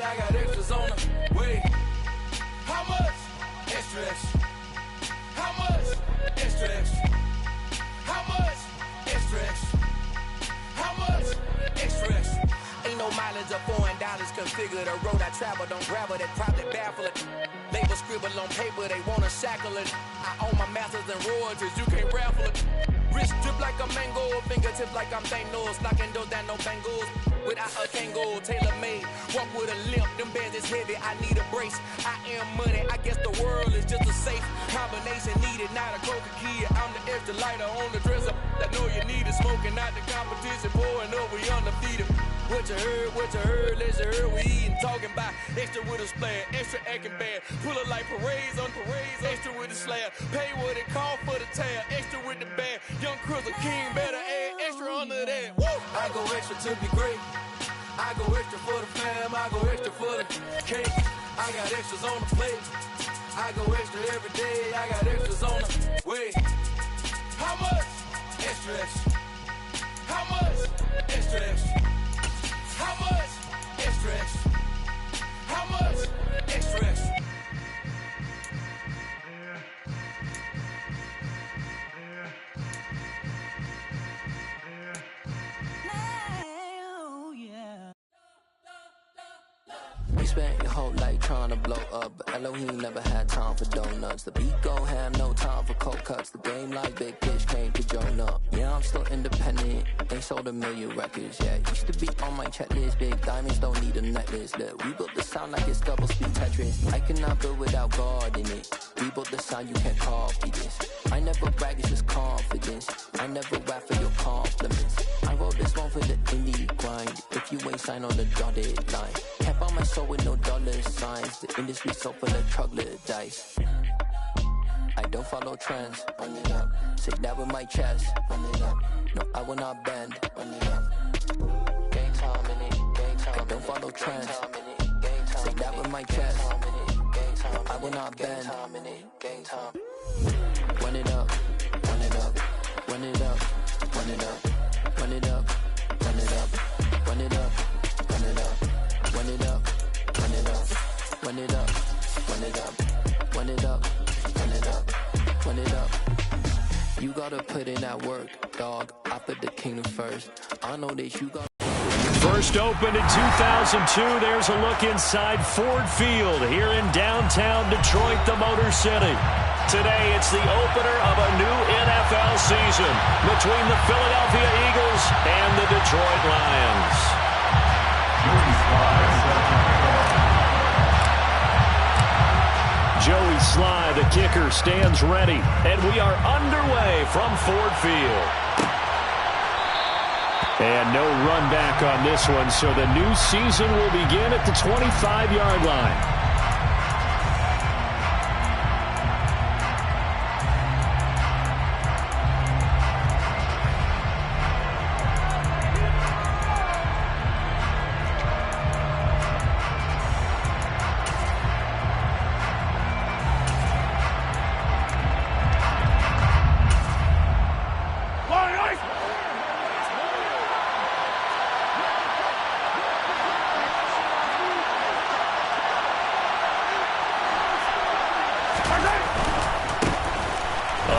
I got extras on the way. How much? Extra, extra. How much? Extra, extra. How much? Extra, extra. How much? Extra, extra. Ain't no mileage of $4. Configure the road I travel, don't gravel, that probably baffle it. Label scribble on paper, they wanna shackle it. I own my masters and royalties, you can't raffle it. Wrist drip like a mango, fingertips like I'm Thanos. Knocking those down, no bangles. Without a Kango, tailor-made. Walk with a limp, them bands is heavy, I need a brace. I am money, I guess the world is just a safe combination needed, not a coca kid. I'm the extra lighter on the dresser. I know you need it, smoking out the competition, pouring up, we undefeated. What you heard, let's hear we eatin', talking about extra with a splash, extra acting bad, pull it like parades on parades, extra with the slab, pay what it cost for the tab, extra with the bag, young Cruiser King, better add extra under that, woo! I go extra to be great, I go extra for the fam, I go extra for the cake, I got extras on the plate, I go extra every day, I got extras on the way. How much? Extra, extra. How much? Extra, extra. How much? Extra, extra. How much? Extra, extra. We spent your whole life trying to blow up, but Elohim never had time for donuts. The beat go ham, no time for cold cuts. The game like Big Pitch came to Jonah. Yeah, I'm still independent, they sold 1 million records. Yeah, used to be on my checklist. Big diamonds don't need a necklace. Look, we built the sound like it's double speed Tetris. I cannot build without God in it. We built the sound, you can't copy this. I never brag, it's just confidence. I never rap for your compliments. I wrote this one for the indie grind. If you ain't signed on the dotted line, can't buy my soul with no dollar signs. The industry so full of troglodytes. I don't follow trends. Run it up. Say that with my chest. Run it up. No, I will not bend. Run it up. Gang time in it. Gang time. I don't follow trends. Say that with my chest. No, I will not bend. Gang time. Run it up. Run it up. Run it up. Run it up. Run it up. Run it up. Run it up. Run it up. Run it up. Run it up. Run it up. Run it up. Run it up. Run it up. Run it up. You gotta put in that work, dog. I put the kingdom first. I know that you got. First opened in 2002. There's a look inside Ford Field here in downtown Detroit, the Motor City. Today, it's the opener of a new NFL season between the Philadelphia Eagles and the Detroit Lions. Joey Sly, the kicker, stands ready, and we are underway from Ford Field. And no run back on this one, so the new season will begin at the 25-yard line.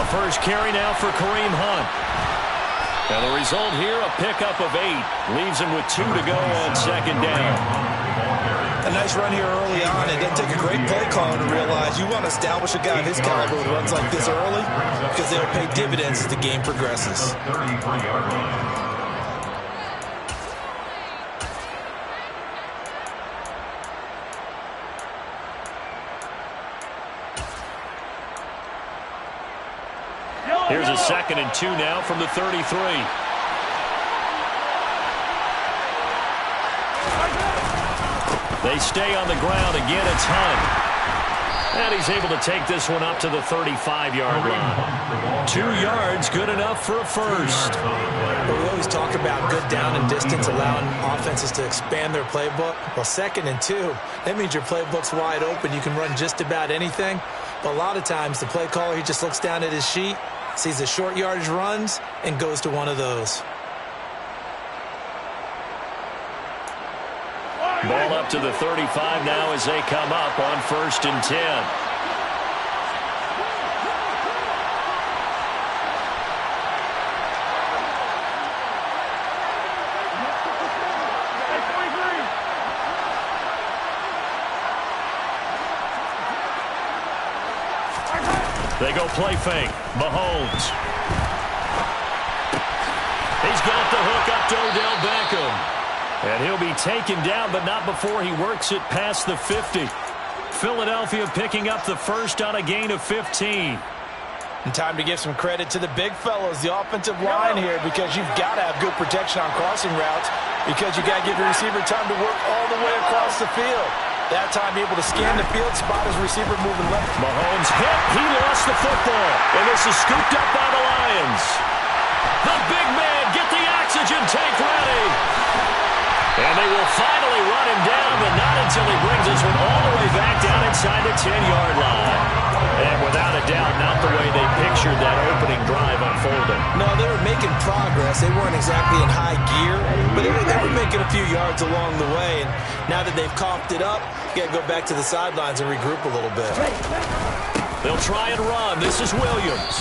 First carry now for Kareem Hunt. And the result here, a pickup of 8. Leaves him with 2 to go on second down. A nice run here early on. It doesn't take a great play caller to realize you want to establish a guy of his caliber who runs like this early because they'll pay dividends as the game progresses. Here's a 2nd and 2 now from the 33. They stay on the ground. Again, it's Hunt. And he's able to take this one up to the 35-yard line. 2 yards, good enough for a first. Well, we always talk about good down and distance, allowing offenses to expand their playbook. Well, 2nd and 2, that means your playbook's wide open. You can run just about anything. But a lot of times, the play caller, he just looks down at his sheet, sees the short yardage runs, and goes to one of those. Ball up to the 35 now as they come up on 1st and 10. They go play fake. Mahomes. He's got the hook up to Odell Beckham. And he'll be taken down, but not before he works it past the 50. Philadelphia picking up the first on a gain of 15. And time to give some credit to the big fellas, the offensive line here, because you've got to have good protection on crossing routes, because you got to give the receiver time to work all the way across the field. That time, be able to scan the field, spot his receiver moving left. Mahomes hit. He lost the football. And this is scooped up by the Lions. The big man, get the oxygen tank ready. And they will finally run him down, but not until he brings this one all the way back down inside the 10-yard line. And without a doubt, not the way they pictured that opening drive unfolding. No, they were making progress. They weren't exactly in high gear, but they were making a few yards along the way. And now that they've coughed it up, you got to go back to the sidelines and regroup a little bit. They'll try and run. This is Williams.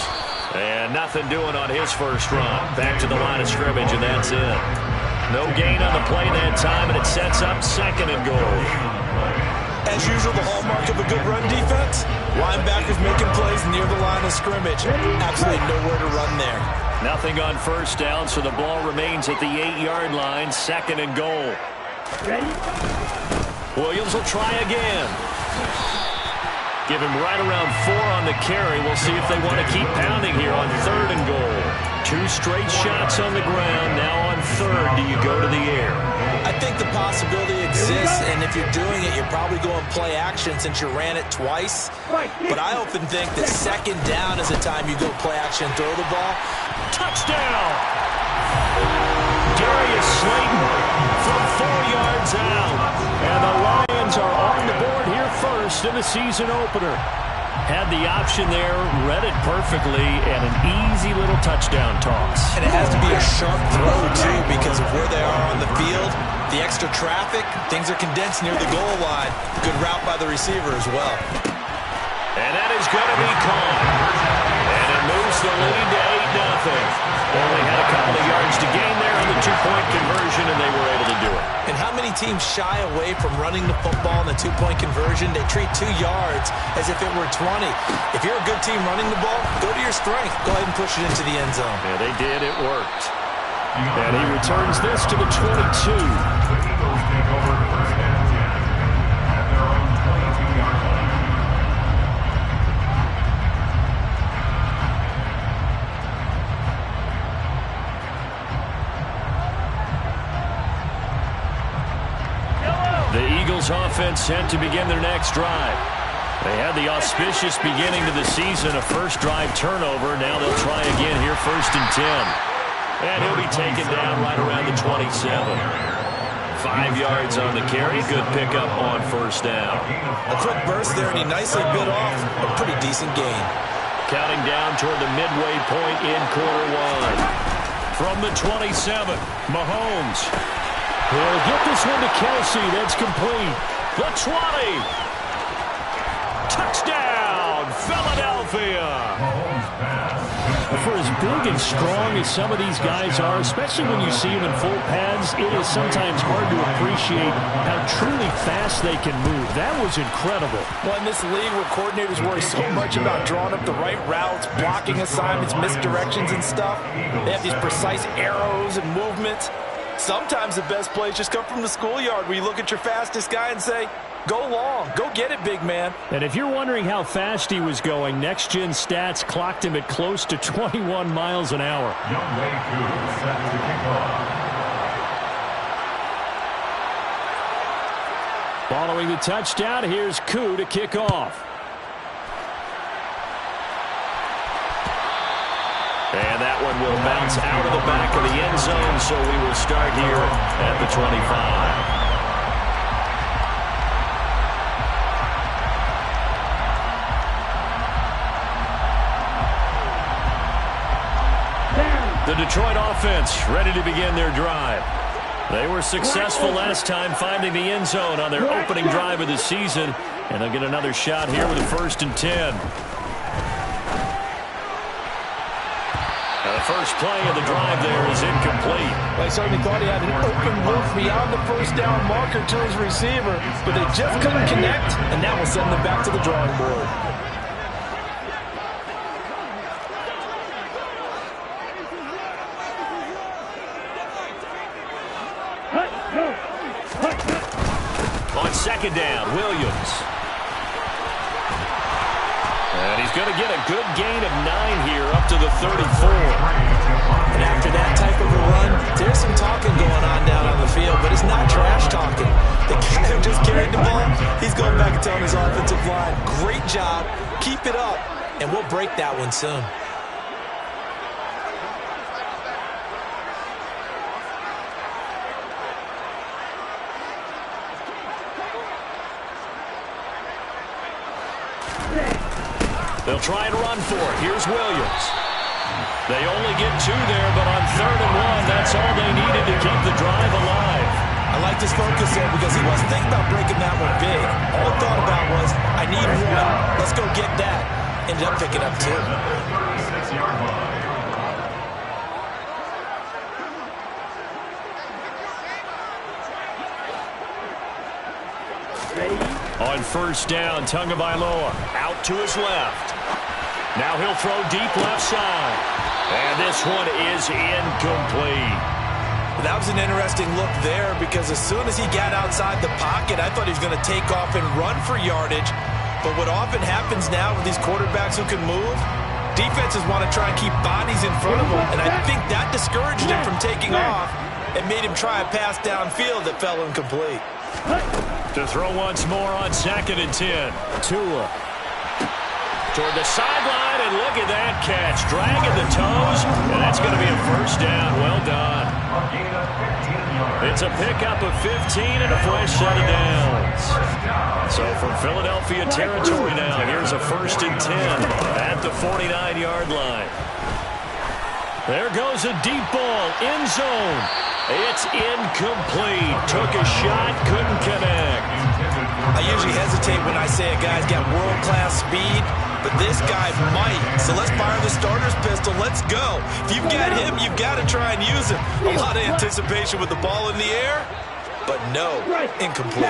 And nothing doing on his first run. Back to the line of scrimmage, and that's it. No gain on the play that time, and it sets up 2nd and goal. As usual, the hallmark of a good run defense, linebackers making plays near the line of scrimmage. Absolutely nowhere to run there. Nothing on first down, so the ball remains at the 8-yard line, 2nd and goal. Williams will try again. Give him right around 4 on the carry. We'll see if they want to keep pounding here on 3rd and goal. 2 straight shots on the ground. Now on 3rd, do you go to the air? I think the possibility exists, and if you're doing it, you're probably going play action since you ran it twice. But I often think that 2nd down is the time you go play action and throw the ball. Touchdown! Darius Slayton from 4 yards out. And the Lions are on the board here first in the season opener. Had the option there, read it perfectly, and an easy little touchdown toss. And it has to be a sharp throw, too, because of where they are on the field, the extra traffic, things are condensed near the goal line. Good route by the receiver as well. And that is going to be caught. And it moves the lead to 8-0. Only had a couple of yards to gain there on the 2-point conversion, and they were able to do it. And how many teams shy away from running the football in the 2-point conversion? They treat 2 yards as if it were 20. If you're a good team running the ball, go to your strength. Go ahead and push it into the end zone. Yeah, they did. It worked. And he returns this to the 22. The Eagles offense set to begin their next drive. They had the auspicious beginning to the season, a first drive turnover. Now they'll try again here, 1st and 10. And he'll be taken down right around the 27. 5 yards on the carry. Good pickup on 1st down. A quick burst there, and he nicely bit off a pretty decent gain. Counting down toward the midway point in quarter 1. From the 27, Mahomes. He'll get this one to Kelsey. That's complete. The 20. Touchdown, Philadelphia. For as big and strong as some of these guys are, especially when you see them in full pads, it is sometimes hard to appreciate how truly fast they can move. That was incredible. Well, in this league where coordinators worry so much about drawing up the right routes, blocking assignments, misdirections and stuff, they have these precise arrows and movements. Sometimes the best plays just come from the schoolyard where you look at your fastest guy and say, go long, go get it, big man. And if you're wondering how fast he was going, Next Gen Stats clocked him at close to 21 miles an hour. JMLwk1 set to kick off. Following the touchdown, here's Koo to kick off. And that one will bounce out of the back of the end zone, so we will start here at the 25. The Detroit offense ready to begin their drive. They were successful last time finding the end zone on their opening drive of the season, and they'll get another shot here with a 1st and 10. The first play of the drive there is incomplete. Well, I certainly thought he had an open look beyond the first down marker to his receiver, but they just couldn't connect, and that will send them back to the drawing board. On 2nd down, Williams. And he's going to get a good gain of 9 here up to the 34. And after that type of a run, there's some talking going on down on the field, but it's not trash talking. The guy who just carried the ball, he's going back and telling his offensive line, great job, keep it up, and we'll break that one soon. They'll try and run for it. Here's Williams. They only get 2 there, but on 3rd and 1, that's all they needed to keep the drive alive. I like this focus there because he wasn't thinking about breaking that one big. All he thought about was, I need 1. Let's go get that. Ended up picking up 2. 36-yard line. On 1st down, Tagovailoa out to his left. Now he'll throw deep left side. And this one is incomplete. That was an interesting look there because as soon as he got outside the pocket, I thought he was going to take off and run for yardage. But what often happens now with these quarterbacks who can move, defenses want to try and keep bodies in front of them. And I think that discouraged him from taking off and made him try a pass downfield that fell incomplete. To throw once more on 2nd and 10. Tua toward the sideline, and look at that catch. Dragging the toes, and that's going to be a 1st down. Well done. It's a pickup of 15 and a fresh set of downs. So from Philadelphia territory now, here's a 1st and 10 at the 49-yard line. There goes a deep ball, end zone. It's incomplete. Took a shot, couldn't connect. I usually hesitate when I say a guy's got world-class speed, but this guy might. So let's fire the starter's pistol. Let's go. If you've got him, you've got to try and use him. A lot of anticipation with the ball in the air, but no, incomplete.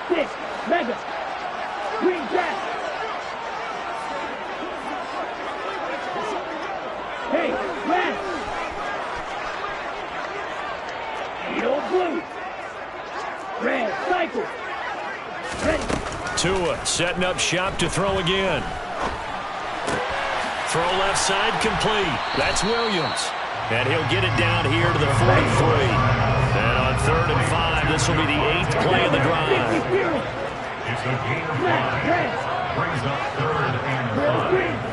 Six, mega, green jack. Hey, red. Yellow, blue. Red, cycle. Ready. Tua setting up shop to throw again. Throw left side complete. That's Williams. And he'll get it down here to the 43. And on 3rd and 5, this will be the 8th play of the drive. It's a gain of 5. Brings up 3rd and 5.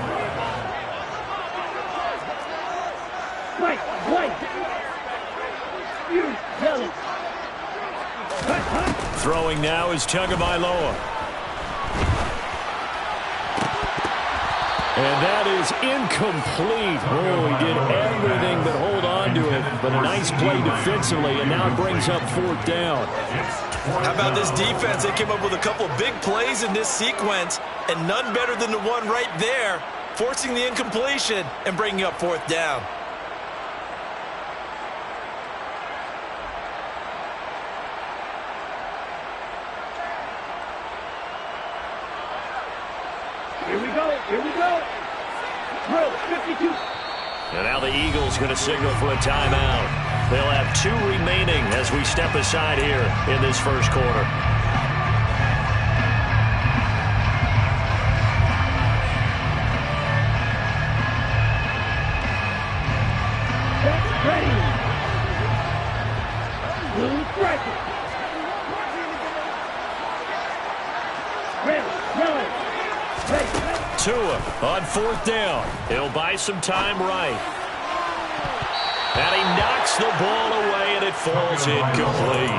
Throwing now is Tagovailoa. And that is incomplete. Oh, he did everything but hold on to it. But a nice play defensively, and now it brings up 4th down. How about this defense? They came up with a couple of big plays in this sequence, and none better than the one right there, forcing the incompletion and bringing up 4th down. Here we go. Drill, 52. And now the Eagles going to signal for a timeout. They'll have 2 remaining as we step aside here in this first quarter. Ready. Blue striker. Red, yellow. Ready. Tua on 4th down. He'll buy some time right. And he knocks the ball away, and it falls incomplete.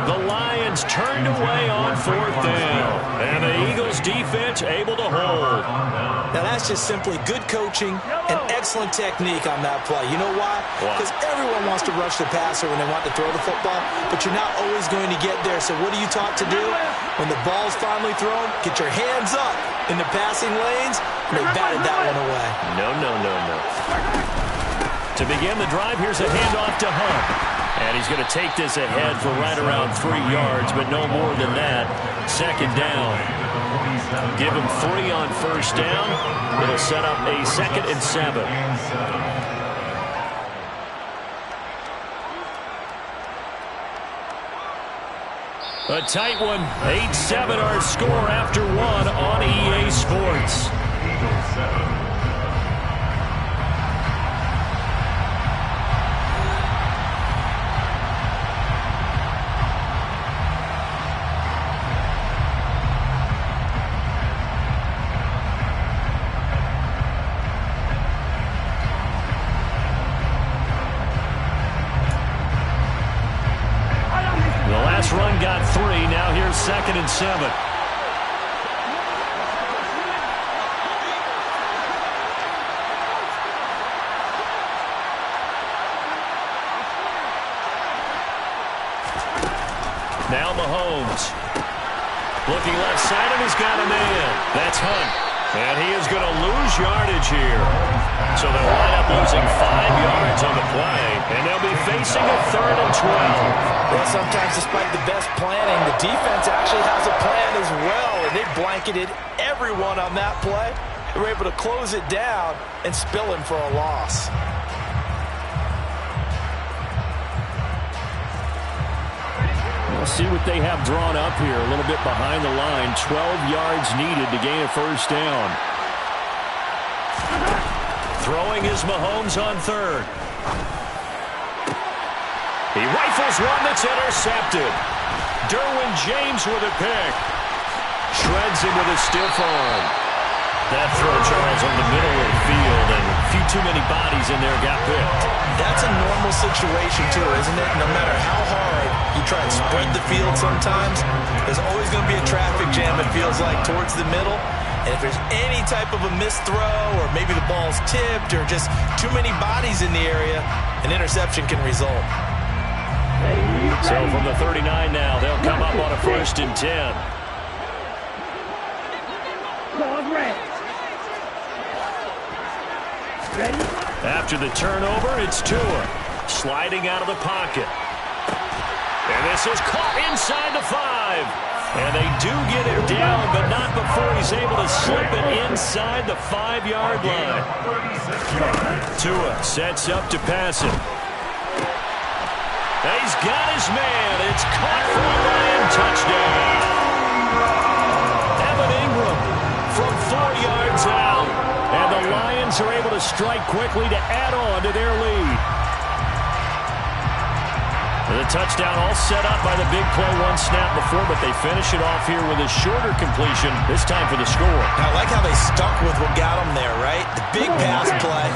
The Lions turned away on 4th down. And the Eagles defense able to hold. Now that's just simply good coaching and excellent technique on that play. You know why? Because everyone wants to rush the passer when they want to throw the football, but you're not always going to get there. So what are you taught to do? When the ball's finally thrown, get your hands up in the passing lanes, and they batted that one away. No. To begin the drive, here's a handoff to Hunt. And he's going to take this ahead for right around 3 yards, but no more than that. 2nd down. Give him 3 on 1st down. It'll set up a 2nd and 7. A tight one. 8-7 our score after 1 on EA Sports. Eagles 7. Run got 3. Now here's 2nd and 7. Now Mahomes. Looking left side, and he's got a man. That's Hunt. And he is going to lose yardage here. So they'll wind up losing 5 yards on the play, and they'll be facing a 3rd and 12. Well, sometimes despite the best planning, the defense actually has a plan as well, and they blanketed everyone on that play. They were able to close it down and spill him for a loss. We'll see what they have drawn up here. A little bit behind the line. 12 yards needed to gain a 1st down. Throwing is Mahomes on 3rd. He rifles one that's intercepted. Derwin James with a pick. Shreds him with a stiff arm. That throw, Charles, on the middle of the field, and a few too many bodies in there got picked. That's a normal situation, too, isn't it? No matter how hard you try and spread the field sometimes, there's always going to be a traffic jam, it feels like, towards the middle. And if there's any type of a missed throw, or maybe the ball's tipped, or just too many bodies in the area, an interception can result. So from the 39 now, they'll come up on a 1st and 10. After the turnover, it's Tua. Sliding out of the pocket. And this is caught inside the 5. And they do get him down, but not before he's able to slip it inside the 5-yard line. Tua sets up to pass it. And he's got his man. It's caught for a Lion touchdown. Evan Ingram from 4 yards out. And the Lions are able to strike quickly to add on to their lead. The touchdown all set up by the big play 1 snap before, but they finish it off here with a shorter completion, this time for the score. I like how they stuck with what got them there, right? The big pass play,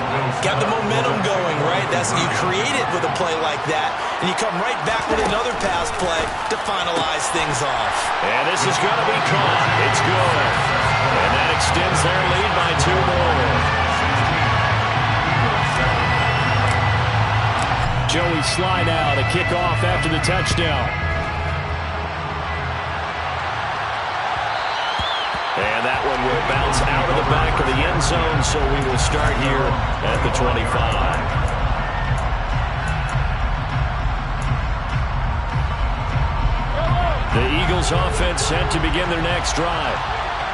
got the momentum going, right? That's you create it with a play like that, and you come right back with another pass play to finalize things off. And this is going to be caught. It's good. And that extends their lead by 2 more. Joey slide out, a kickoff after the touchdown. And that one will bounce out of the back of the end zone, so we will start here at the 25. The Eagles offense set to begin their next drive.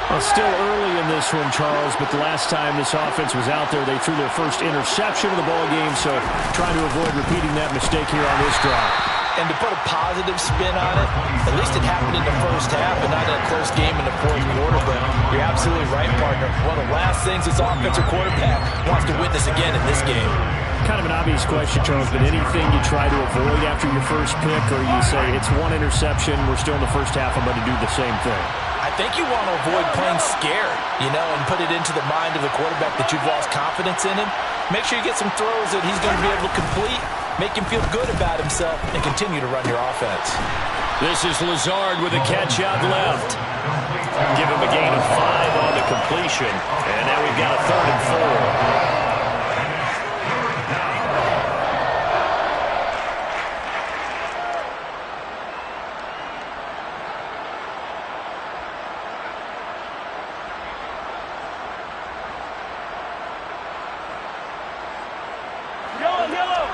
Well, still early in this one, Charles, but the last time this offense was out there, they threw their first interception of the ball game, so trying to avoid repeating that mistake here on this drive. And to put a positive spin on it, at least it happened in the first half and not in a close game in the 4th quarter, but you're absolutely right, partner. One of the last things this offensive quarterback wants to witness again in this game. Kind of an obvious question, Charles, but anything you try to avoid after your first pick, or you say it's 1 interception, we're still in the first half, I'm going to do the same thing? I think you want to avoid playing scared, and put it into the mind of the quarterback that you've lost confidence in him. Make sure you get some throws that he's going to be able to complete, make him feel good about himself, and continue to run your offense. This is Lazard with a catch out left. Give him a gain of 5 on the completion. And now we've got a 3rd and 4.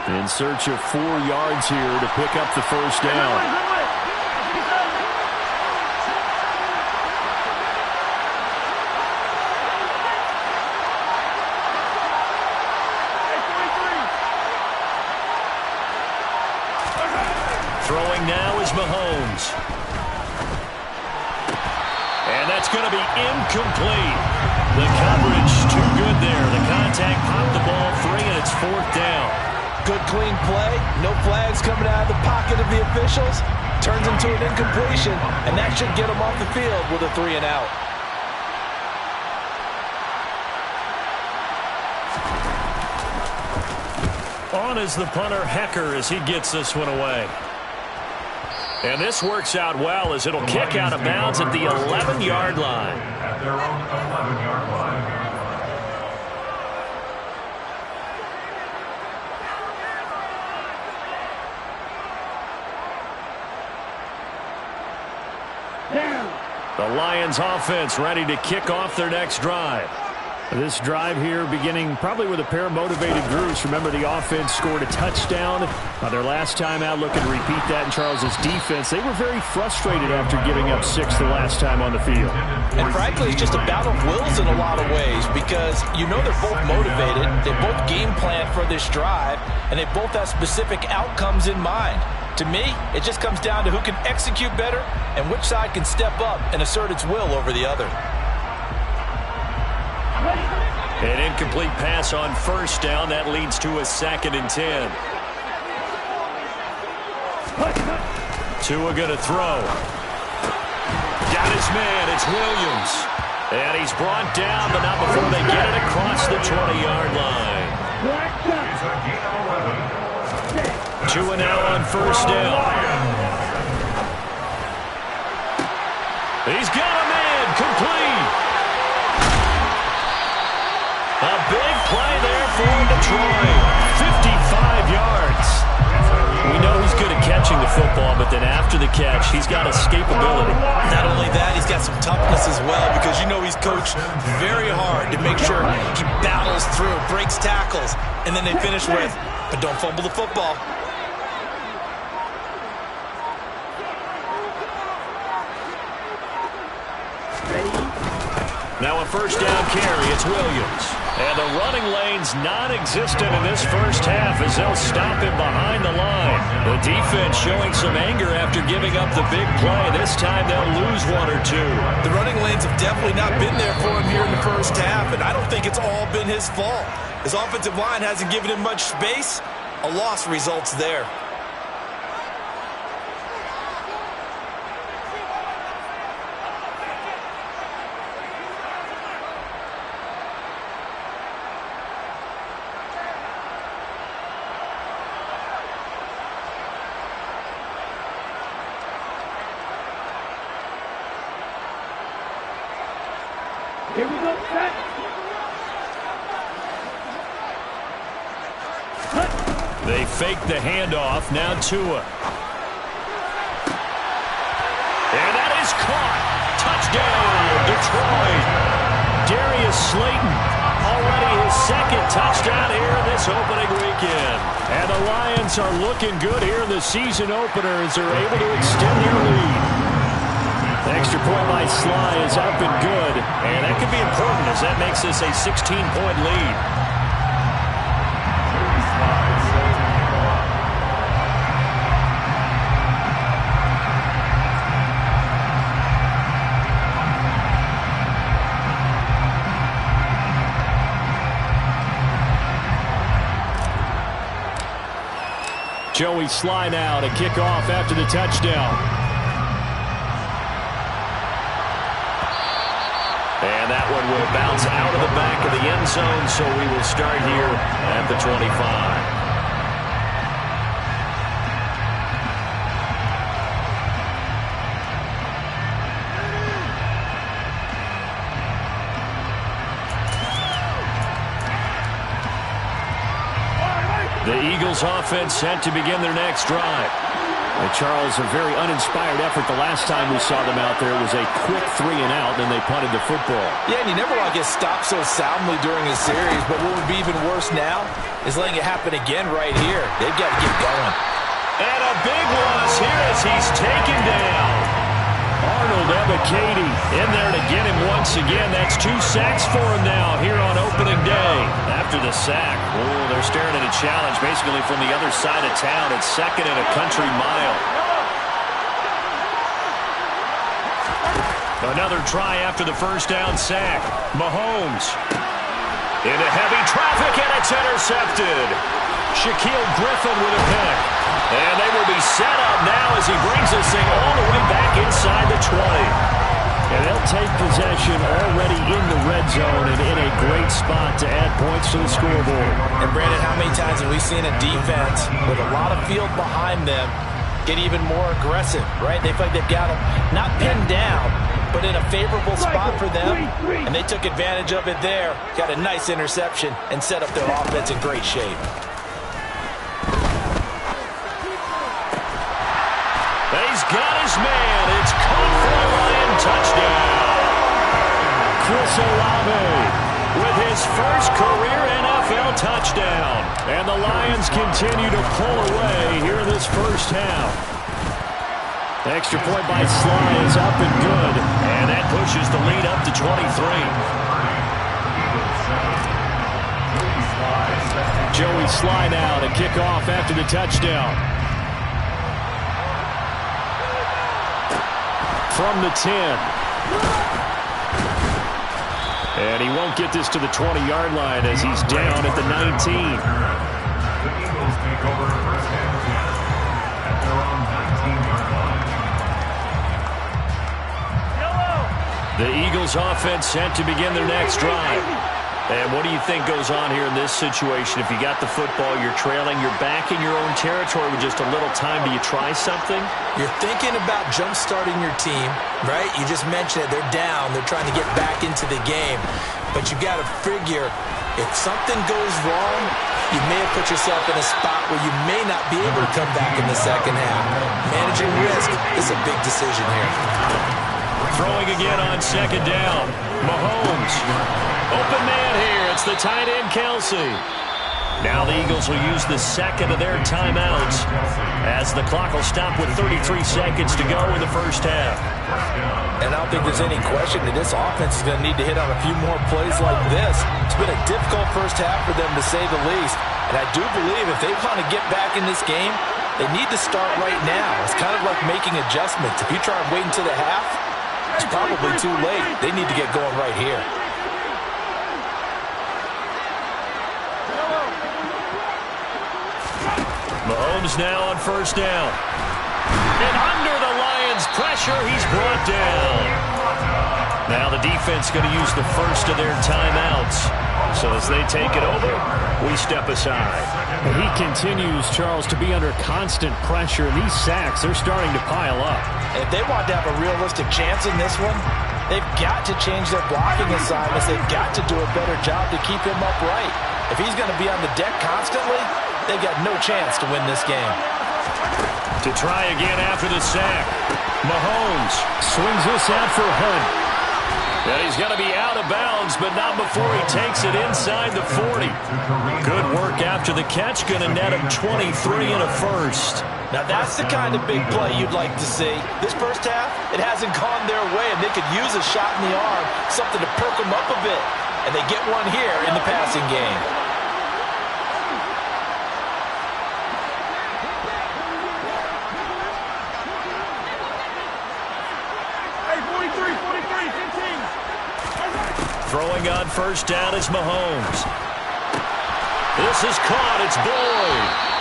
In search of 4 yards here to pick up the first down. Throwing now is Mahomes. And that's going to be incomplete. The coverage too good there. The contact popped the ball free, and it's 4th down. Good, clean play. No flags coming out of the pocket of the officials. Turns into an incompletion, and that should get them off the field with a 3 and out. On is the punter, Hecker, as he gets this one away. And this works out well as it'll kick out of bounds at the 11-yard line. At their own 11-yard line. The Lions offense ready to kick off their next drive. This drive here beginning probably with a pair of motivated groups. Remember, the offense scored a touchdown their last time out, looking to repeat that in Charles's defense. They were very frustrated after giving up 6 the last time on the field. And frankly, it's just a battle of wills in a lot of ways because you know they're both motivated. They both game plan for this drive, and they both have specific outcomes in mind. To me, it just comes down to who can execute better and which side can step up and assert its will over the other. An incomplete pass on first down. That leads to a 2nd and 10. Tua going to throw. Got his man. It's Williams. And he's brought down, but not before they get it across the 20-yard line. Tua now on first down. He's got a man. Complete. A big play there for Detroit. 55 yards. We know he's good at catching the football, but then after the catch, he's got escapability. Not only that, he's got some toughness as well because you know he's coached very hard to make sure he battles through, breaks tackles, and then they finish with, but don't fumble the football. Now a first down carry, it's Williams. And the running lane's non-existent in this first half as they'll stop him behind the line. The defense showing some anger after giving up the big play. This time they'll lose 1 or 2. The running lanes have definitely not been there for him here in the first half, and I don't think it's all been his fault. His offensive line hasn't given him much space. A loss results there. Here we go, set. They fake the handoff. Now Tua. And that is caught. Touchdown, Detroit. Darius Slayton, already his 2nd touchdown here this opening weekend. And the Lions are looking good here in the season opener as they're able to extend their lead. The extra point by Sly is up and good, and that could be important as that makes this a 16-point lead. Joey Sly now to kick off after the touchdown. And that one will bounce out of the back of the end zone, so we will start here at the 25. The Eagles offense set to begin their next drive. Charles, a very uninspired effort the last time we saw them out there. It was a quick 3 and out, and then they punted the football. Yeah, and you never want to get stopped so soundly during a series, but what would be even worse now is letting it happen again right here. They've got to get going. And a big loss here as he's taken down. Arnold Ebiketie in there to get him once again. That's 2 sacks for him now here on opening day. After the sack, they're staring at a challenge basically from the other side of town. It's 2nd and a country mile. Another try after the first down sack. Mahomes into heavy traffic, and it's intercepted. Shaquille Griffin with a pick. And they will be set up now as he brings this thing all the way back inside the 20. And they'll take possession already in the red zone and in a great spot to add points to the scoreboard. And Brandon, how many times have we seen a defense with a lot of field behind them get even more aggressive, right? They feel like they've got them not pinned down, but in a favorable spot for them. And they took advantage of it there. Got a nice interception and set up their offense in great shape. He's got his man. It's caught for a Lion touchdown. Chris Olave with his first career NFL touchdown. And the Lions continue to pull away here in this first half. Extra point by Sly is up and good. And that pushes the lead up to 23. Joey Sly now to kick off after the touchdown. From the 10. And he won't get this to the 20-yard line as he's down at the 19. The Eagles take over first and 10 at their own 19-yard line. The Eagles offense set to begin their next drive. And what do you think goes on here in this situation? If you got the football, you're trailing, you're back in your own territory with just a little time. Do you try something? You're thinking about jump-starting your team, right? You just mentioned it. They're down. They're trying to get back into the game. But you got to figure if something goes wrong, you may have put yourself in a spot where you may not be able to come back in the second half. Managing risk is a big decision here. Throwing again on second down. Mahomes. Open man here. It's the tight end, Kelsey. Now the Eagles will use the second of their timeouts as the clock will stop with 33 seconds to go in the first half. And I don't think there's any question that this offense is going to need to hit on a few more plays like this. It's been a difficult first half for them, to say the least. And I do believe if they want to get back in this game, they need to start right now. It's kind of like making adjustments. If you try and wait until the half, it's probably too late. They need to get going right here. Mahomes now on first down. And under the Lions' pressure, he's brought down. Now the defense going to use the first of their timeouts. So as they take it over, we step aside. He continues, Charles, to be under constant pressure. And these sacks, they're starting to pile up. If they want to have a realistic chance in this one, they've got to change their blocking assignments. They've got to do a better job to keep him upright. If he's going to be on the deck constantly, they've got no chance to win this game. To try again after the sack. Mahomes swings this out for Hunt. And he's going to be out of bounds, but not before he takes it inside the 40. Good work after the catch. Going to net him 23 and a first. Now that's the kind of big play you'd like to see. This first half, it hasn't gone their way, and they could use a shot in the arm, something to perk them up a bit. And they get one here in the passing game. Throwing on first down is Mahomes. This is caught. It's Boyd.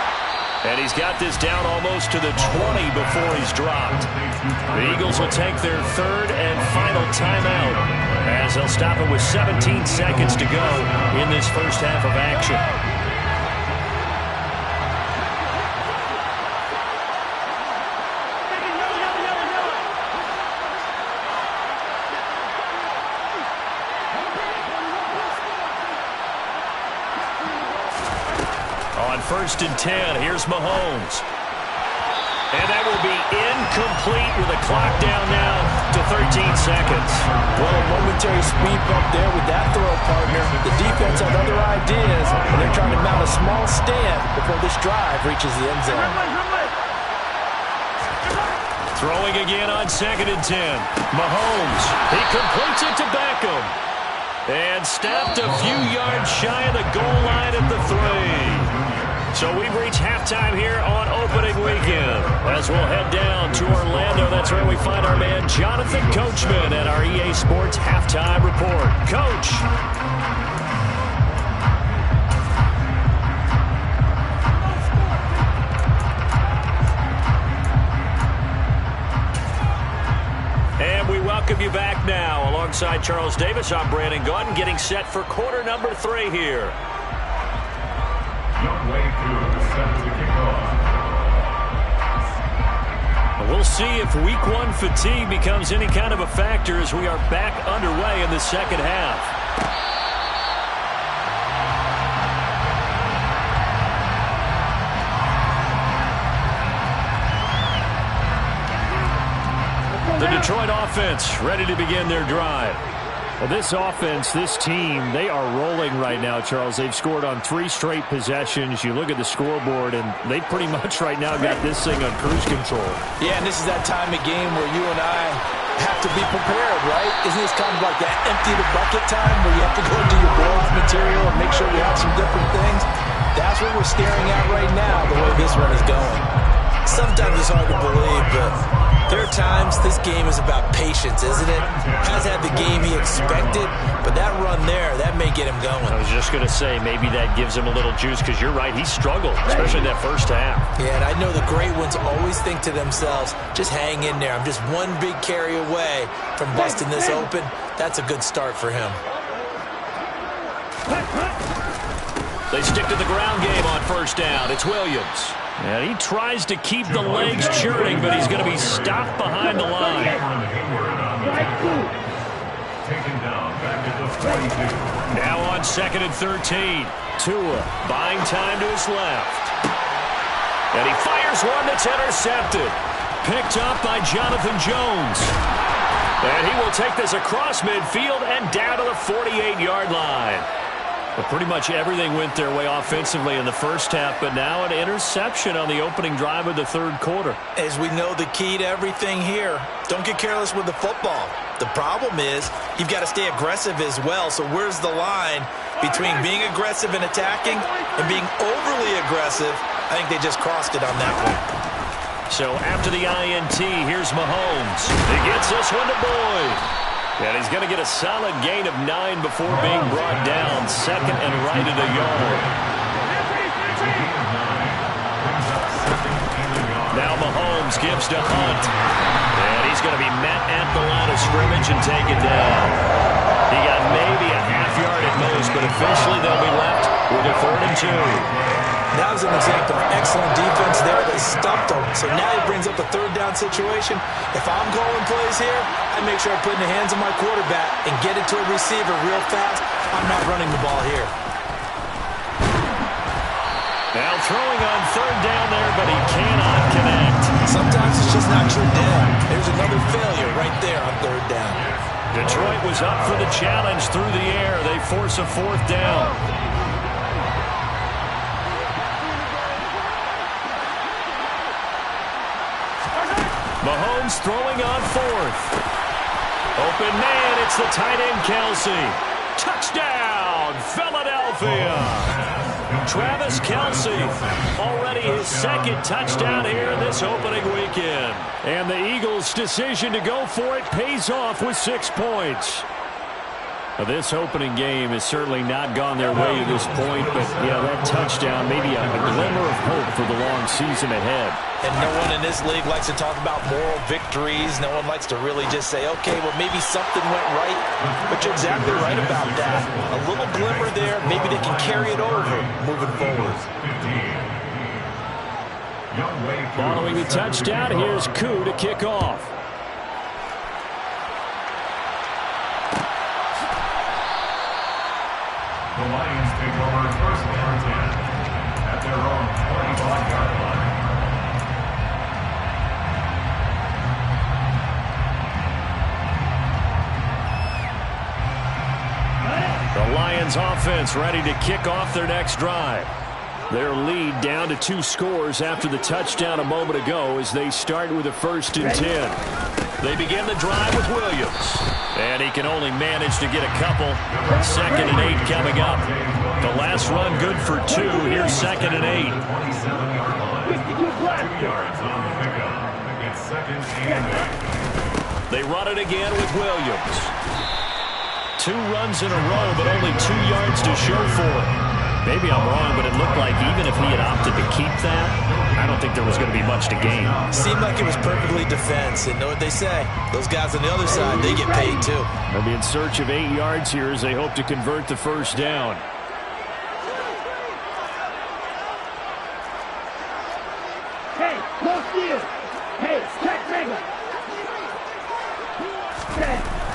And he's got this down almost to the 20 before he's dropped. The Eagles will take their third and final timeout as they'll stop it with 17 seconds to go in this first half of action. On 1st and 10. Here's Mahomes. And that will be incomplete with a clock down now to 13 seconds. Well, a momentary speed bump there with that throw, partner. The defense had other ideas, and they're trying to mount a small stand before this drive reaches the end zone. Throwing again on 2nd and 10. Mahomes, he completes it to Beckham. And stopped a few yards shy of the goal line at the 3. So we've reached halftime here on opening weekend. As we'll head down to Orlando, that's where we find our man Jonathan Coachman at our EA Sports Halftime Report. Coach. And we welcome you back now. Alongside Charles Davis, I'm Brandon Gaudin, getting set for quarter number 3 here. We'll see if week 1 fatigue becomes any kind of a factor as we are back underway in the second half. The Detroit offense ready to begin their drive. Well, this offense, this team, they are rolling right now, Charles. They've scored on 3 straight possessions. You look at the scoreboard, and they pretty much right now got this thing on cruise control. Yeah, and this is that time of game where you and I have to be prepared, right? Isn't this kind of like that empty the bucket time where you have to go into your board material and make sure you have some different things? That's what we're staring at right now, the way this one is going. Sometimes it's hard to believe, but there are times this game is about patience, isn't it? Has had the game he expected, but that run there, that may get him going. I was just going to say, maybe that gives him a little juice, because you're right, he struggled, especially that first half. Yeah, and I know the great ones always think to themselves, just hang in there. I'm just one big carry away from busting this open. That's a good start for him. They stick to the ground game on 1st down. It's Williams. And he tries to keep the legs churning, but he's going to be stopped behind the line. Now on 2nd and 13. Tua buying time to his left. And he fires one that's intercepted. Picked up by Jonathan Jones. And he will take this across midfield and down to the 48-yard line. But pretty much everything went their way offensively in the first half, but now an interception on the opening drive of the 3rd quarter. As we know, the key to everything here, don't get careless with the football. The problem is you've got to stay aggressive as well. So where's the line between being aggressive and attacking and being overly aggressive? I think they just crossed it on that one. So after the INT, here's Mahomes. He gets this one to Boyd. And he's going to get a solid gain of 9 before being brought down. 2nd and right at a yard. Now Mahomes gives to Hunt. And he's going to be met at the line of scrimmage and taken down. He got maybe a half yard at most, but officially they'll be left with a 3rd and 2. That was an example of excellent defense there. They stumped him. So now he brings up a 3rd down situation. If I'm calling plays here, I make sure I put it in the hands of my quarterback and get it to a receiver real fast. I'm not running the ball here. Now throwing on 3rd down there, but he cannot connect. Sometimes it's just not your day. There's another failure right there on 3rd down. Detroit was up for the challenge through the air. They force a 4th down. Mahomes throwing on 4th. Open man, it's the tight end Kelce. Touchdown, Philadelphia. Travis Kelce, already his 2nd touchdown here in this opening weekend. And the Eagles' decision to go for it pays off with 6 points. Now, this opening game has certainly not gone their way to this point, but, yeah, that touchdown, maybe a glimmer of hope for the long season ahead. And no one in this league likes to talk about moral victories. No one likes to really just say, okay, well, maybe something went right. But you're exactly right about that. A little glimmer there. Maybe they can carry it over moving forward. Following the touchdown, here's Koo to kick off. The Lions take over 1st and 10 at their own 25-yard line. The Lions offense ready to kick off their next drive. Their lead down to 2 scores after the touchdown a moment ago as they start with a 1st and 10. They begin the drive with Williams. And he can only manage to get a couple. 2nd and 8 coming up. The last run good for 2. Here's 2nd and 8. 27-yard line. 2 yards on the pickup. It's 2nd and 8. They run it again with Williams. 2 runs in a row, but only 2 yards to show for it. Maybe I'm wrong, but it looked like even if he had opted to keep that, I don't think there was going to be much to gain. Seemed like it was perfectly defense. And know what they say? Those guys on the other side, they get paid too. They'll be in search of 8 yards here as they hope to convert the 1st down. Hey, look here. Hey, check finger.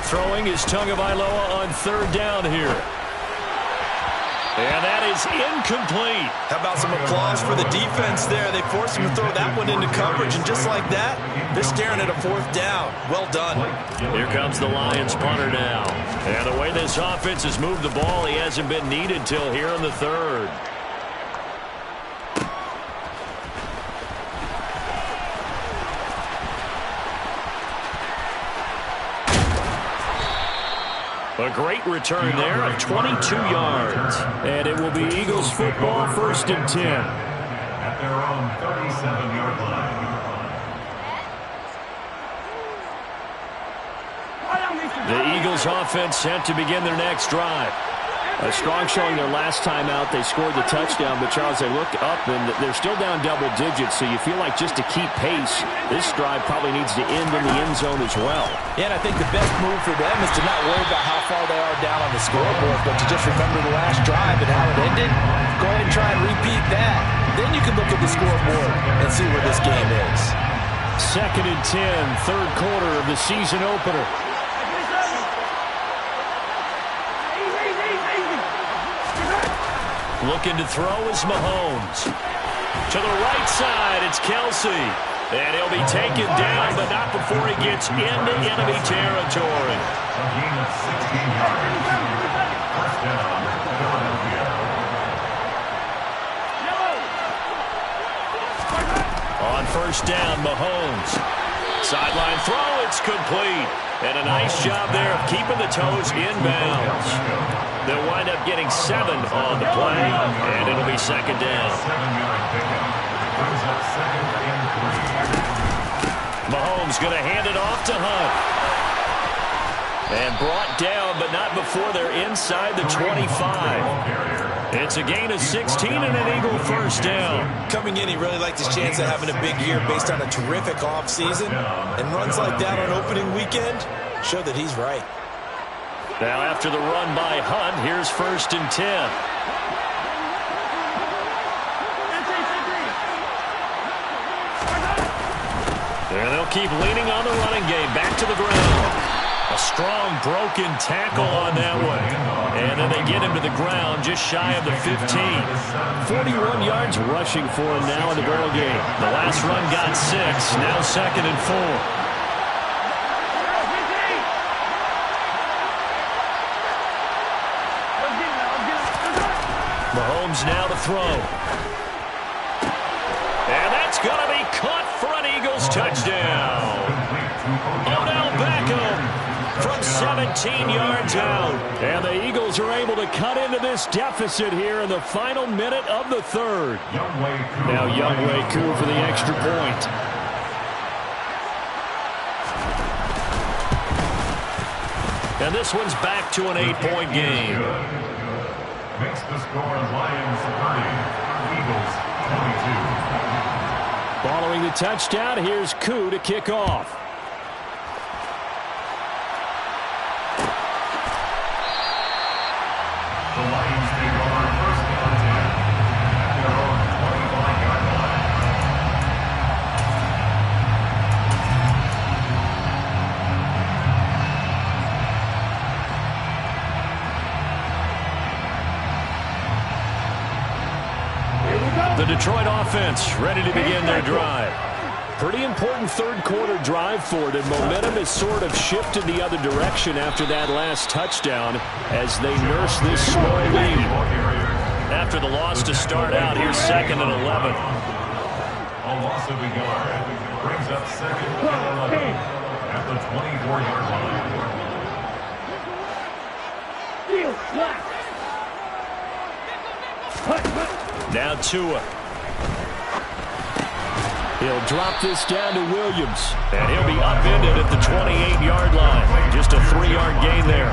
Throwing is Tagovailoa on 3rd down here. And that is incomplete. How about some applause for the defense there? They forced him to throw that one into coverage, and just like that, they're staring at a 4th down. Well done. Here comes the Lions punter now. And the way this offense has moved the ball, he hasn't been needed till here in the 3rd. A great return there of 22 yards. And it will be Eagles football, 1st and 10. At their own 37-yard line. The Eagles offense set to begin their next drive. A strong showing their last time out. They scored the touchdown, but Charles, they look up and they're still down double digits, so you feel like just to keep pace, this drive probably needs to end in the end zone as well. Yeah, and I think the best move for them is to not worry about how far they are down on the scoreboard, but to just remember the last drive and how it ended. Go ahead and try and repeat that. Then you can look at the scoreboard and see where this game is. 2nd and 10, 3rd quarter of the season opener. Looking to throw is Mahomes. To the right side, it's Kelsey. And he'll be taken down, but not before he gets into enemy territory. A gain of 16 yards. 1st down, Philadelphia. On 1st down, Mahomes. Sideline throw, it's complete. And a nice job there of keeping the toes in bounds. They'll wind up getting 7 on the play, and it'll be 2nd down. 7-yard pickup. Brings up 2nd and 3. Mahomes going to hand it off to Hunt. And brought down, but not before they're inside the 25. It's a gain of 16 and an Eagle 1st down. Coming in, he really liked his chance of having a big year based on a terrific offseason. And runs like that on opening weekend show that he's right. Now after the run by Hunt, here's 1st and 10. And they'll keep leaning on the running game. Back to the ground. A strong broken tackle on that one. And then they get him to the ground just shy of the 15. 41 yards rushing for him now in the ball game. The last run got 6. Now 2nd and 4. Mahomes now to throw. And that's going to be caught for an Eagles touchdown. Odell Beckham from 17 yards out. And the Eagles are able to cut into this deficit here in the final minute of the 3rd. Now JMLwk1 for the extra point. And this one's back to an 8-point game. Makes the score Lions 30, Eagles 22. Following the touchdown, here's JMLwk1 to kick off. The Lions take over 1st and 10 at their own 25-yard line. The Detroit offense ready to begin their drive. Pretty important third-quarter drive for it, and momentum has sort of shifted the other direction after that last touchdown as they nurse this small lead. After the loss to start out, here's 2nd and 11. A loss of a yard brings up 2nd and 11 at the 24-yard line. Now Tua. He'll drop this down to Williams, and he'll be upended at the 28-yard line. Just a 3-yard gain there.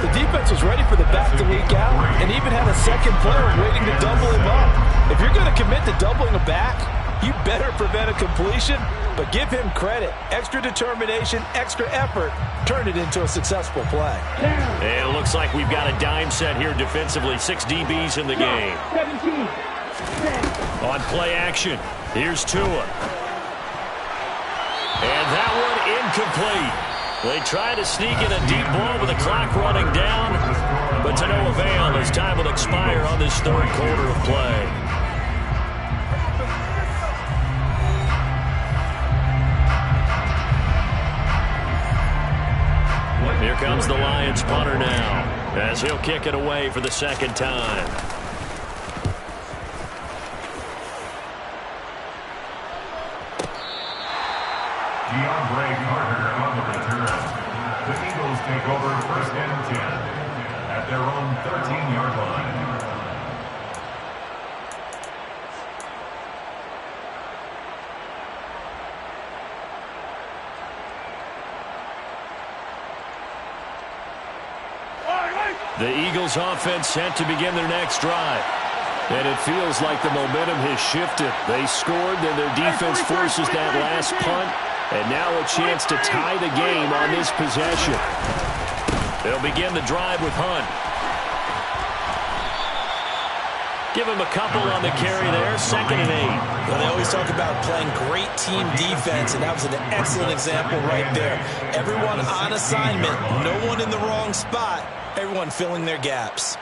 The defense was ready for the back to leak out and even had a second player waiting to double him up. If you're going to commit to doubling a back, you better prevent a completion, but give him credit. Extra determination, extra effort, turn it into a successful play. It looks like we've got a dime set here defensively. 6 DBs in the game. 17. On play action, here's Tua. And that one incomplete. They try to sneak in a deep ball with the clock running down, but to no avail as time will expire on this third quarter of play. Here comes the Lions punter now as he'll kick it away for the second time. Carter on the return. The Eagles take over 1st and 10 at their own 13-yard line. The Eagles offense set to begin their next drive. And it feels like the momentum has shifted. They scored, then their defense forces that last punt. And now a chance to tie the game on this possession. They'll begin the drive with Hunt. Give him a couple on the carry there. 2nd and 8. Well, they always talk about playing great team defense, and that was an excellent example right there. Everyone on assignment, no one in the wrong spot, everyone filling their gaps.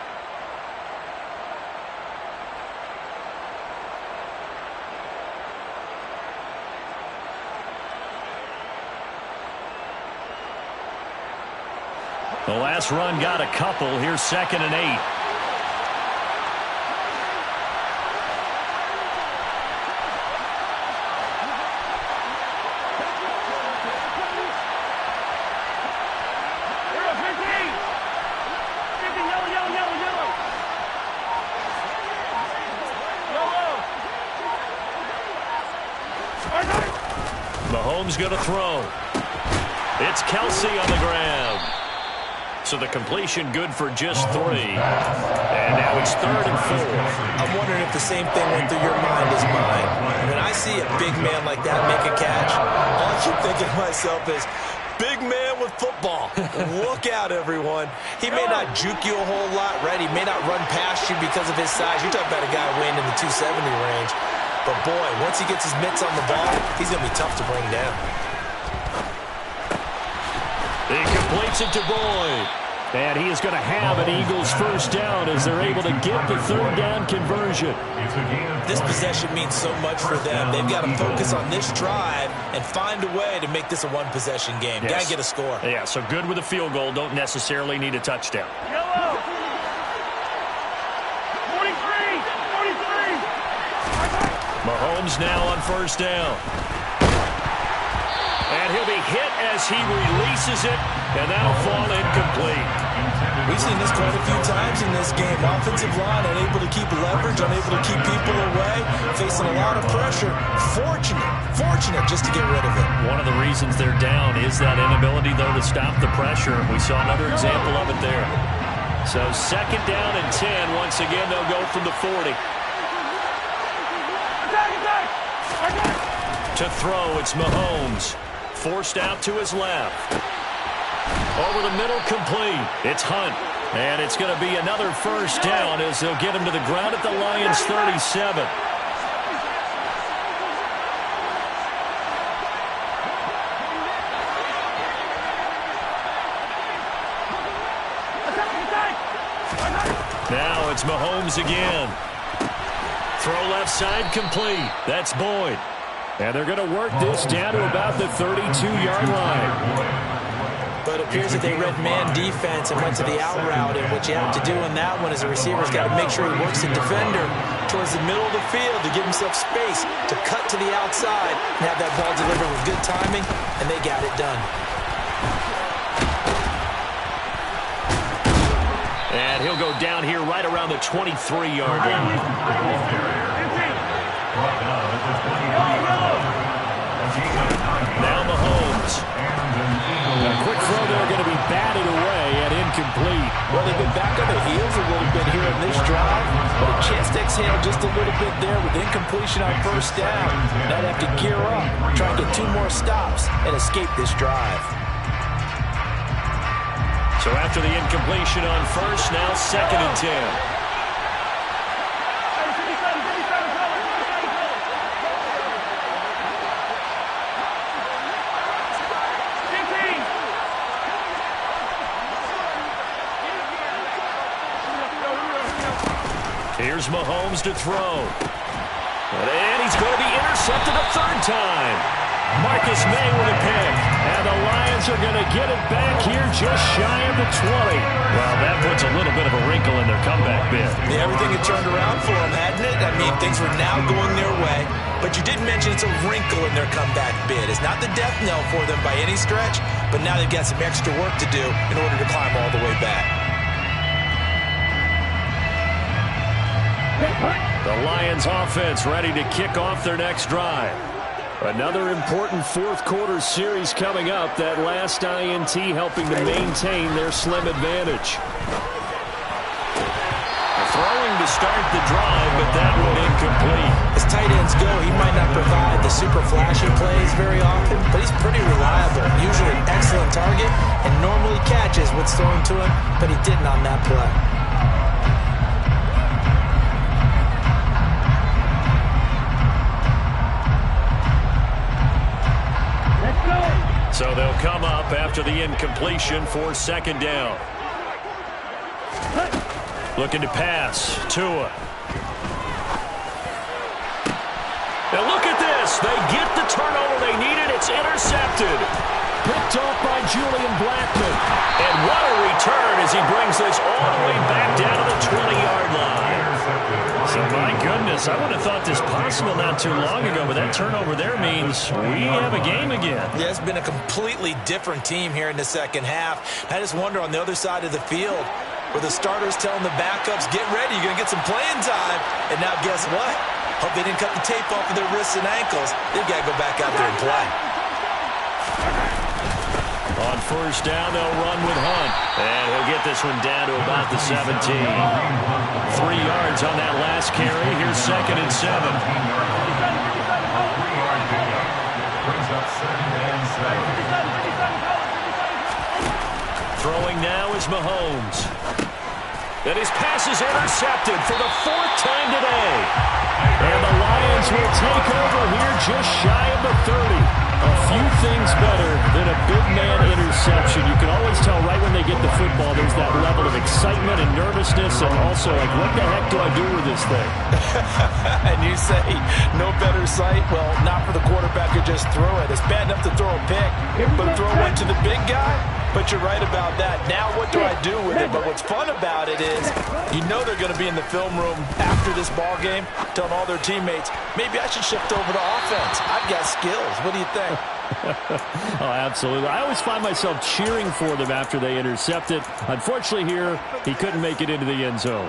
The last run got a couple. Here's 2nd and 8. Mahomes going to throw. It's Kelsey on the ground. So the completion good for just 3. And now it's 3rd and 4. I'm wondering if the same thing went through your mind as mine. When I see a big man like that make a catch, all I keep thinking to myself is, big man with football. Look out, everyone. He may not juke you a whole lot, right? He may not run past you because of his size. You're talking about a guy weighing in the 270 range. But, boy, once he gets his mitts on the ball, he's going to be tough to bring down. He completes it to Boyd. And he is going to have an Eagles first down as they're able to get the 3rd down conversion. This possession means so much for them. They've got to focus on this drive and find a way to make this a one-possession game. Yes. Got to get a score. Yeah, so good with a field goal. Don't necessarily need a touchdown. Yellow. 43. Mahomes now on first down. And he'll be hit as he releases it, and that'll fall incomplete. We've seen this quite a few times in this game. Offensive line unable to keep leverage, unable to keep people away, facing a lot of pressure. Fortunate just to get rid of it. One of the reasons they're down is that inability, though, to stop the pressure. We saw another example of it there. So 2nd down and 10. Once again, they'll go from the 40. To throw, it's Mahomes. Forced out to his left. Over the middle, complete. It's Hunt. And it's going to be another first down as they'll get him to the ground at the Lions' 37. Now it's Mahomes again. Throw left side complete. That's Boyd. And they're going to work this down to about the 32-yard line. But it appears that they read man defense and went to the out route. And what you have to do in that one is the receiver's got to make sure he works the defender towards the middle of the field to give himself space to cut to the outside and have that ball delivered with good timing, and they got it done. And he'll go down here right around the 23-yard line. Now Mahomes. A quick throw there going to be batted away and incomplete. Well, they've been back on their heels a little bit here in this drive, but a chance to exhale just a little bit there with incompletion on first down. Now they have to gear up, try and get 2 more stops, and escape this drive. So after the incompletion on first, now 2nd and 10. Here's Mahomes to throw. And he's going to be intercepted a 3rd time. Marcus May with a pick. And the Lions are going to get it back here just shy of the 20. Well, that puts a little bit of a wrinkle in their comeback bid. Yeah, everything had turned around for them, hadn't it? I mean, things were now going their way. But you did mention it's a wrinkle in their comeback bid. It's not the death knell for them by any stretch, but now they've got some extra work to do in order to climb all the way back. The Lions offense ready to kick off their next drive. Another important 4th quarter series coming up. That last INT helping to maintain their slim advantage. Throwing to start the drive, but that one incomplete. As tight ends go, he might not provide the super flashy plays very often, but he's pretty reliable. Usually an excellent target and normally catches what's thrown to him, but he didn't on that play. So they'll come up after the incompletion for 2nd down. Looking to pass. Tua. Now look at this. They get the turnover they needed. It's intercepted. Picked off by Julian Blackman. And what a return as he brings this all the way back down to the 20-yard line. So, my goodness, I would have thought this possible not too long ago, but that turnover there means we have a game again. Yeah, it's been a completely different team here in the 2nd half. I just wonder on the other side of the field where the starters telling the backups, get ready, you're going to get some playing time. And now guess what? Hope they didn't cut the tape off of their wrists and ankles. They've got to go back out there and play. On first down, they'll run with Hunt. And he'll get this one down to about the 17. 3 yards on that last carry. Here's 2nd and 7. Throwing now is Mahomes. And his pass is intercepted for the 4th time today. And the Lions will take over here just shy of the 30. A few things better than a big man interception. You can always tell right when they get the football, there's that level of excitement and nervousness, and also like, what the heck do I do with this thing? And you say, no better sight? Well, not for the quarterback who just threw it. It's bad enough to throw a pick, but throw one to the big guy? But you're right about that. Now what do I do with it? But what's fun about it is you know they're going to be in the film room after this ball game telling all their teammates, maybe I should shift over to offense. I've got skills. What do you think? Oh, absolutely. I always find myself cheering for them after they intercept it. Unfortunately here, he couldn't make it into the end zone.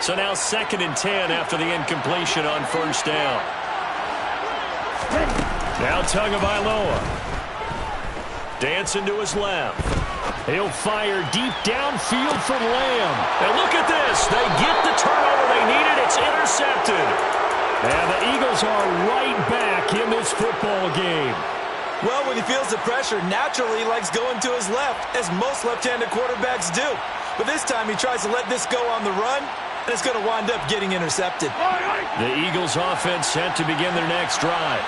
So now 2nd and 10 after the incompletion on first down. Now Tagovailoa. Dancing to his left. He'll fire deep downfield for Lamb. And look at this. They get the turnover they needed. It's intercepted. And the Eagles are right back in this football game. Well, when he feels the pressure, naturally he likes going to his left, as most left-handed quarterbacks do. But this time he tries to let this go on the run, and it's going to wind up getting intercepted. The Eagles offense set to begin their next drive.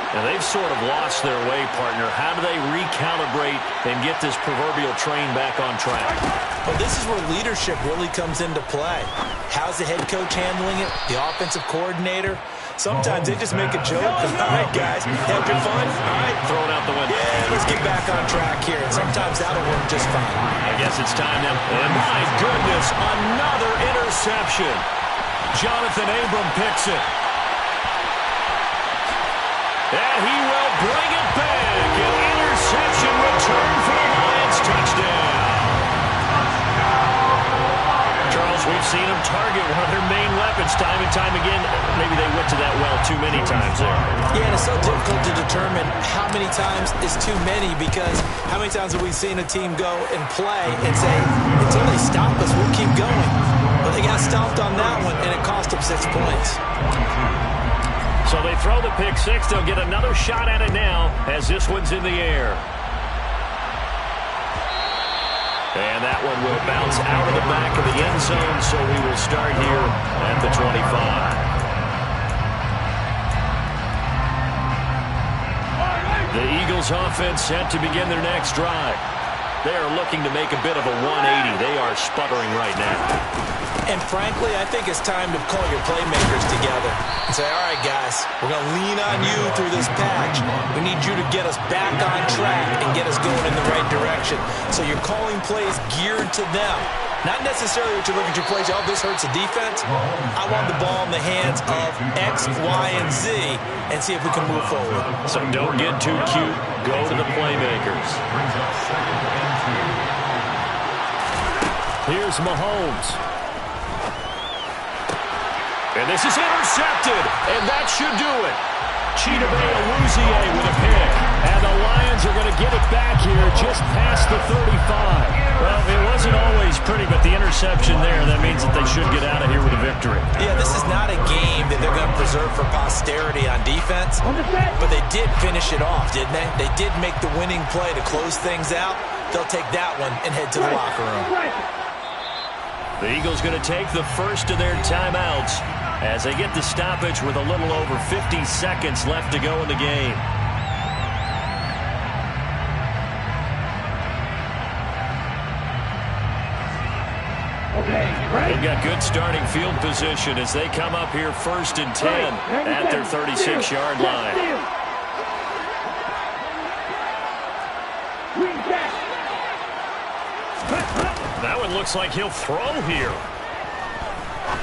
And they've sort of lost their way, partner. How do they recalibrate and get this proverbial train back on track? Well, this is where leadership really comes into play. How's the head coach handling it? The offensive coordinator? Sometimes they just make a joke. All right, guys, have your fun? All right. Throw it out the window. Yeah, let's get back on track here. And sometimes that'll work just fine. I guess it's time now. And my goodness, another interception. Jonathan Abram picks it. And he will bring it back. An interception return for the Lions. Touchdown. Charles, we've seen them target one of their main weapons time and time again. Maybe they went to that well too many times there. Yeah, and it's so difficult to determine how many times is too many, because how many times have we seen a team go and play and say, until they stop us, we'll keep going. But they got stopped on that one, and it cost them 6 points. So they throw the pick six. They'll get another shot at it now as this one's in the air. And that one will bounce out of the back of the end zone, so we will start here at the 25. The Eagles offense set to begin their next drive. They are looking to make a bit of a 180. They are sputtering right now. And frankly, I think it's time to call your playmakers together and say, all right, guys, we're going to lean on you through this patch. We need you to get us back on track and get us going in the right direction. So you're calling plays geared to them. Not necessarily what you look at your plays, oh, this hurts the defense. I want the ball in the hands of X, Y, and Z and see if we can move forward. So don't get too cute. Go to the playmakers. Here's Mahomes. And this is intercepted, and that should do it. Chidobe Awuzie with a pick. And the Lions are going to get it back here just past the 35. Well, it wasn't always pretty, but the interception there, that means that they should get out of here with a victory. Yeah, this is not a game that they're going to preserve for posterity on defense, but they did finish it off, didn't they? They did make the winning play to close things out. They'll take that one and head to the locker room. The Eagles going to take the first of their timeouts as they get the stoppage with a little over 50 seconds left to go in the game. They've got good starting field position as they come up here 1st and 10 at their 36-yard line. That one looks like he'll throw here.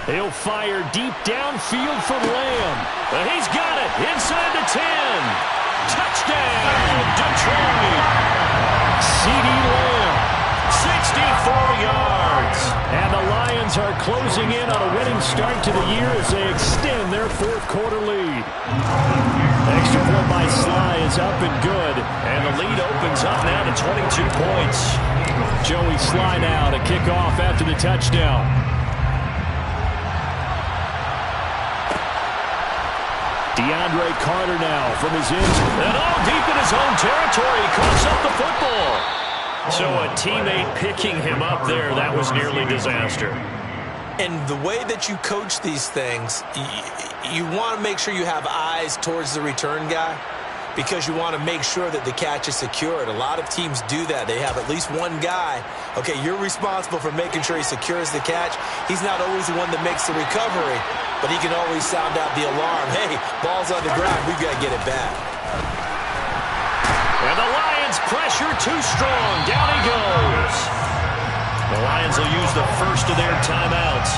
He'll fire deep downfield for Lamb. He's got it inside the 10. Touchdown, Detroit. CeeDee Lamb, 64 yards. And the Lions are closing in on a winning start to the year as they extend their 4th quarter lead. Extra point by Sly is up and good. And the lead opens up now to 22 points. Joey Sly now to kick off after the touchdown. DeAndre Carter now from his end. And all deep in his own territory. He coughs up the football. So a teammate picking him up there, that was nearly disaster. And the way that you coach these things, you want to make sure you have eyes towards the return guy, because you want to make sure that the catch is secured. A lot of teams do that. They have at least one guy. Okay, you're responsible for making sure he secures the catch. He's not always the one that makes the recovery, but he can always sound out the alarm. Hey, ball's on the ground. We've got to get it back. And the Lions pressure too strong. Down he goes. The Lions will use the first of their timeouts.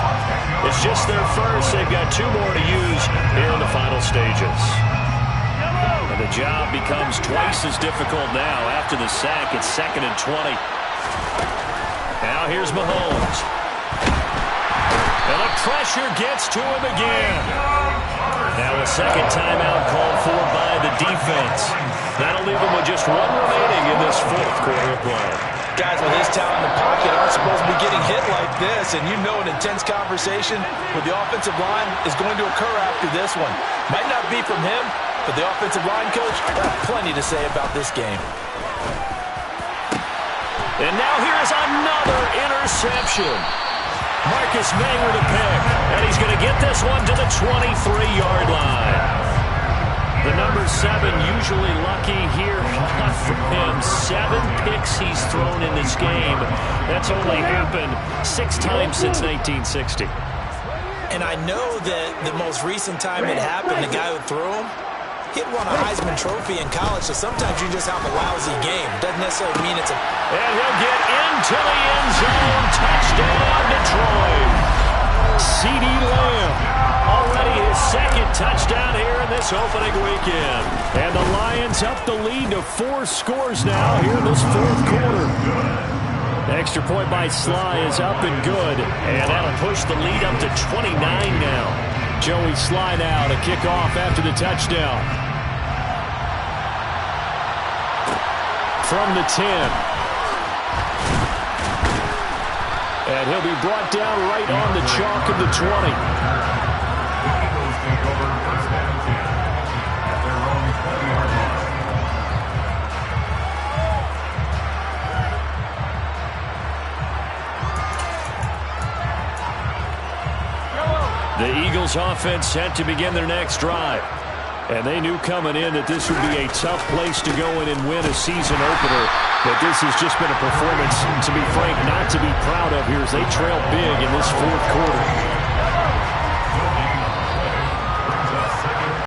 It's just their first. They've got 2 more to use here in the final stages. And the job becomes twice as difficult now after the sack. It's 2nd and 20. Now here's Mahomes. And the pressure gets to him again. Now a second timeout called for by the defense. That'll leave him with just 1 remaining in this 4th quarter of play. Guys with his talent in the pocket aren't supposed to be getting hit like this, and you know an intense conversation with the offensive line is going to occur after this one. Might not be from him, but the offensive line coach will have plenty to say about this game. And now here's another interception. Marcus May with a pick, and he's going to get this one to the 23-yard line. The number 7 usually lucky here. Not for him. 7 picks he's thrown in this game. That's only happened 6 times since 1960. And I know that the most recent time it happened, the guy who threw him, he'd won a Heisman Trophy in college, so sometimes you just have a lousy game. Doesn't necessarily mean it's a... And he'll get into the end zone. Touchdown, Detroit. C.D. Lamb, already his 2nd touchdown here in this opening weekend. And the Lions up the lead to 4 scores now here in this 4th quarter. Extra point by Sly is up and good. And that'll push the lead up to 29 now. Joey Sly now to kick off after the touchdown. From the 10. And he'll be brought down right on the chalk of the 20. The Eagles take over first and 10 at their own 20-yard line. The Eagles offense set to begin their next drive. And they knew coming in that this would be a tough place to go in and win a season opener. But this has just been a performance, to be frank, not to be proud of here as they trail big in this 4th quarter.